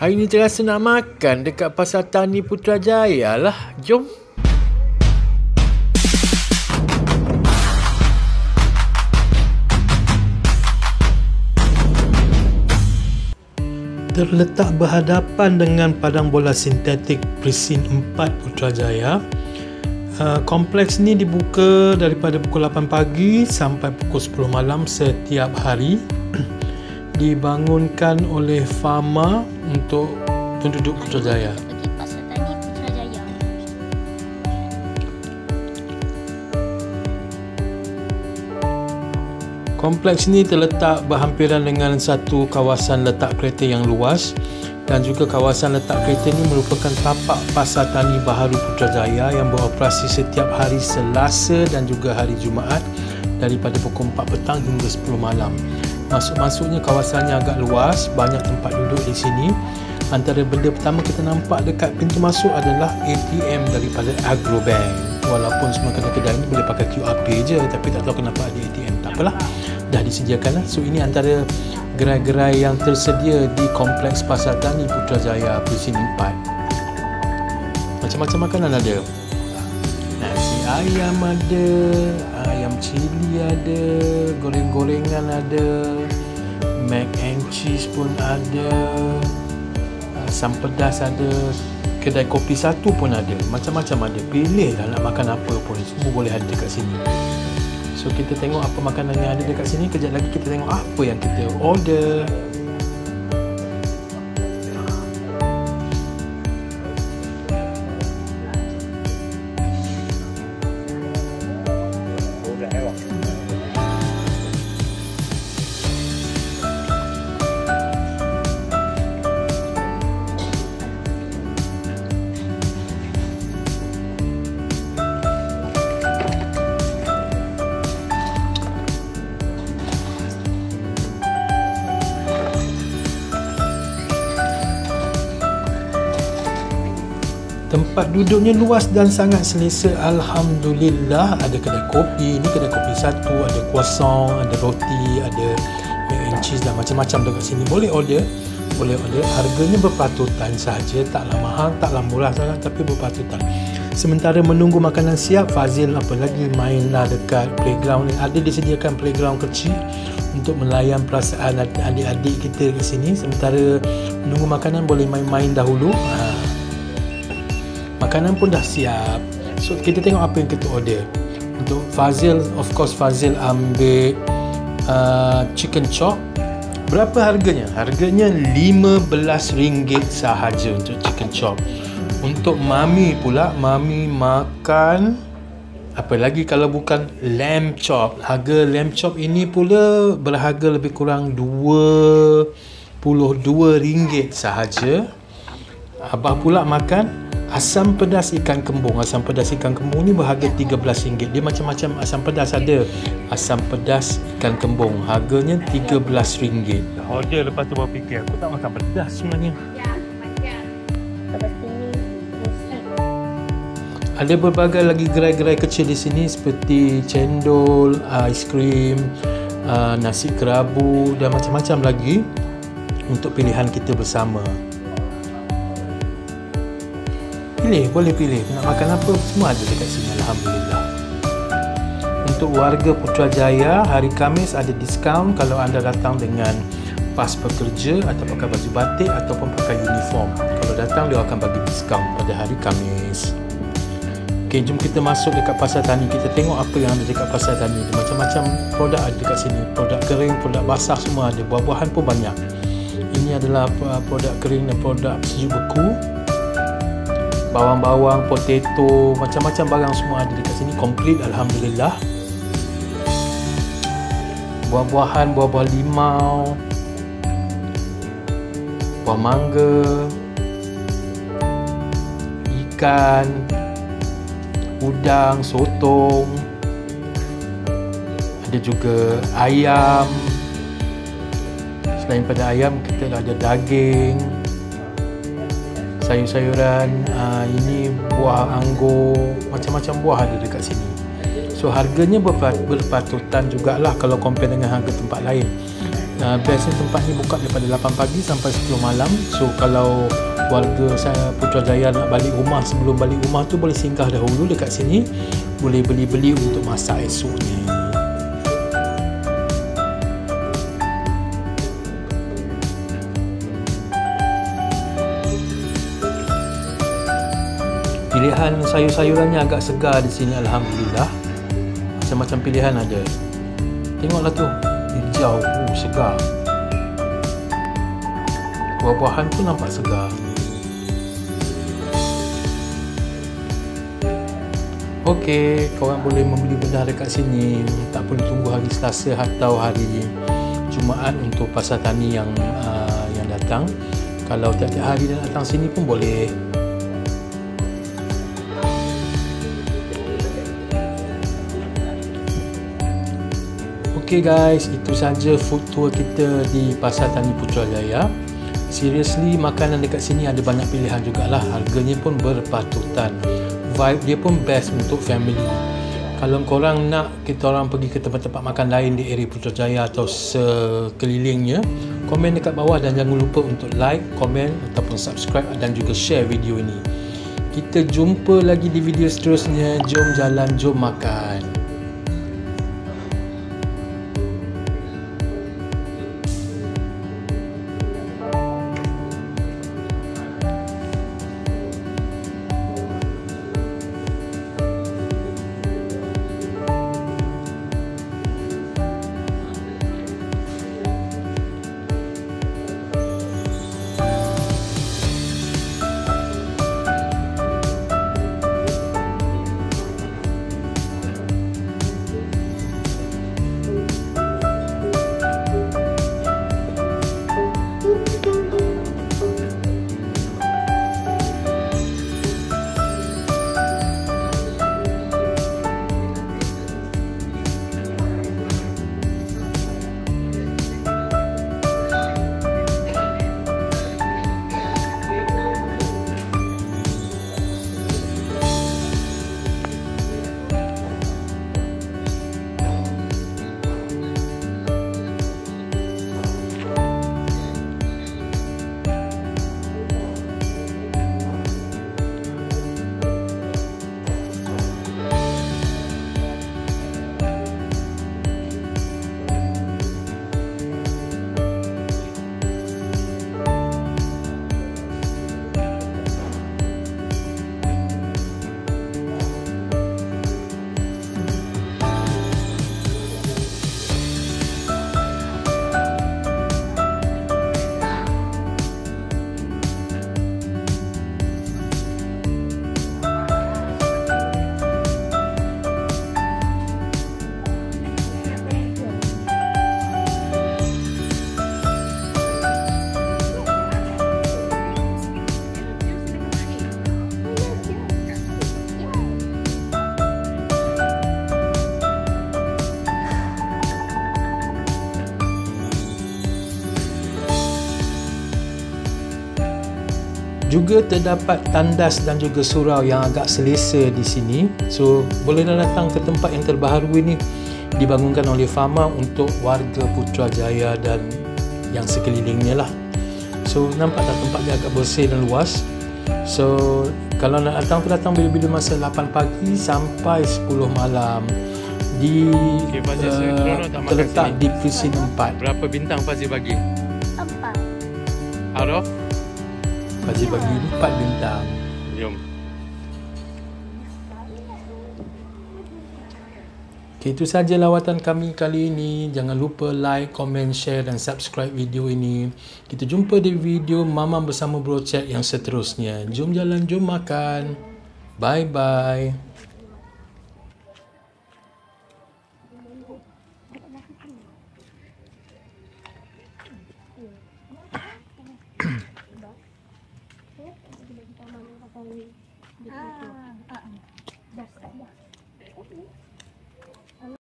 Hari ni terasa nak makan dekat Pasar Tani Putrajaya lah. Jom. Terletak berhadapan dengan padang bola sintetik Presin 4 Putrajaya. Kompleks ni dibuka daripada pukul 8 pagi sampai pukul 10 malam setiap hari. Dibangunkan oleh Fama untuk penduduk Putrajaya. Bagi Pasar Tani Putrajaya. Kompleks ini terletak berhampiran dengan satu kawasan letak kereta yang luas, dan juga kawasan letak kereta ini merupakan tapak Pasar Tani Baharu Putrajaya yang beroperasi setiap hari Selasa dan juga hari Jumaat daripada pukul 4 petang hingga 10 malam. Masuk-masuknya kawasannya agak luas, banyak tempat duduk di sini. Antara benda pertama kita nampak dekat pintu masuk adalah ATM daripada Agrobank. Walaupun semua kedai-kedai ini boleh pakai QR Pay je, tapi tak tahu kenapa ada ATM. Tak apalah, dah disediakan lah. So ini antara gerai-gerai yang tersedia di Kompleks Pasar Tani Putrajaya Presin 4. Macam-macam makanan ada. Nasi ayam ada, ayam cili ada, goreng-gorengan ada, mac and cheese pun ada, asam pedas ada, kedai kopi satu pun ada. Macam-macam ada. Pilih lah nak makan apa pun, semua boleh ada dekat sini. So kita tengok apa makanan yang ada dekat sini. Kejap lagi kita tengok apa yang kita order. Tempat duduknya luas dan sangat selesa, alhamdulillah. Ada kedai kopi, ini kedai kopi satu, ada croissant, ada roti, ada mac and cheese dan macam-macam dekat sini. Boleh order. Harganya berpatutan sahaja, taklah mahal, taklah murah sangat, tapi berpatutan. Sementara menunggu makanan siap, Fazil apa lagi mainlah dekat playground ni. Ada disediakan playground kecil untuk melayan perasaan adik-adik kita di sini. Sementara menunggu makanan boleh main-main dahulu. Makanan pun dah siap. So kita tengok apa yang kita order. Untuk Fazil, of course Fazil ambil chicken chop. Berapa harganya? Harganya RM15 sahaja untuk chicken chop. Untuk Mami pula, Mami makan apa lagi kalau bukan lamb chop. Harga lamb chop ini pula berharga lebih kurang RM22 sahaja. Abah pula makan asam pedas ikan kembung. Asam pedas ikan kembung ni berharga RM13. Dia macam-macam asam pedas ada. Asam pedas ikan kembung harganya RM13. Dah order, lepas tu baru fikir aku tak makan pedas sebenarnya. Ada berbagai lagi gerai-gerai kecil di sini seperti cendol, aiskrim, nasi kerabu dan macam-macam lagi untuk pilihan kita bersama. Boleh pilih nak makan apa, semua ada dekat sini, alhamdulillah. Untuk warga Putrajaya, hari Khamis ada diskaun kalau anda datang dengan pas pekerja atau pakai baju batik ataupun pakai uniform. Kalau datang dia akan bagi diskaun pada hari Khamis. Okey, jom kita masuk dekat Pasar Tani. Kita tengok apa yang ada dekat Pasar Tani. Macam-macam produk ada dekat sini. Produk kering, produk basah semua ada. Buah-buahan pun banyak. Ini adalah produk kering dan produk sejuk beku. Bawang-bawang, potato, macam-macam barang semua ada dekat sini, komplit, alhamdulillah. Buah-buahan, buah-buah limau, buah mangga, ikan, udang, sotong, ada juga ayam. Selain pada ayam, kita ada daging, sayur-sayuran, ini buah anggur, macam-macam buah ada dekat sini. So harganya berpatutan jugalah kalau compare dengan harga tempat lain. Biasanya tempat ni buka daripada 8 pagi sampai 10 malam. So kalau warga saya Putrajaya nak balik rumah, sebelum balik rumah tu boleh singgah dahulu dekat sini, boleh beli-beli untuk masak esoknya. Pilihan sayur-sayurannya agak segar di sini, alhamdulillah. Macam-macam pilihan ada. Tengoklah tu, hijau, segar. Buah-buahan pun nampak segar. Okey, korang boleh membeli bedah dekat sini. Tak perlu tunggu hari Selasa atau hari Jumaat untuk pasar tani yang datang. Kalau tiap-tiap hari nak datang sini pun boleh. Okay guys, itu saja food tour kita di Pasar Tani Putrajaya. Seriously, makanan dekat sini ada banyak pilihan jugalah. Harganya pun berpatutan. Vibe dia pun best untuk family. Kalau korang nak kita orang pergi ke tempat-tempat makan lain di area Putrajaya atau sekelilingnya, komen dekat bawah dan jangan lupa untuk like, komen ataupun subscribe dan juga share video ini. Kita jumpa lagi di video seterusnya. Jom jalan, jom makan. Juga terdapat tandas dan juga surau yang agak selesa di sini. So bolehlah datang ke tempat yang terbaharu ini, dibangunkan oleh Fama untuk warga Putrajaya dan yang sekelilingnya lah. So nampak tak tempat dia agak bersih dan luas. So kalau nak datang tu datang bila-bila masa 8 pagi sampai 10 malam. Terletak di Presin 4. Berapa bintang Fazil bagi? 4. Out of? Fazil bagi 4 bintang. Jom. Okay, itu saja lawatan kami kali ini. Jangan lupa like, komen, share dan subscribe video ini. Kita jumpa di video Mama bersama Bro Chat yang seterusnya. Jom jalan, jom makan. Bye-bye. Ah.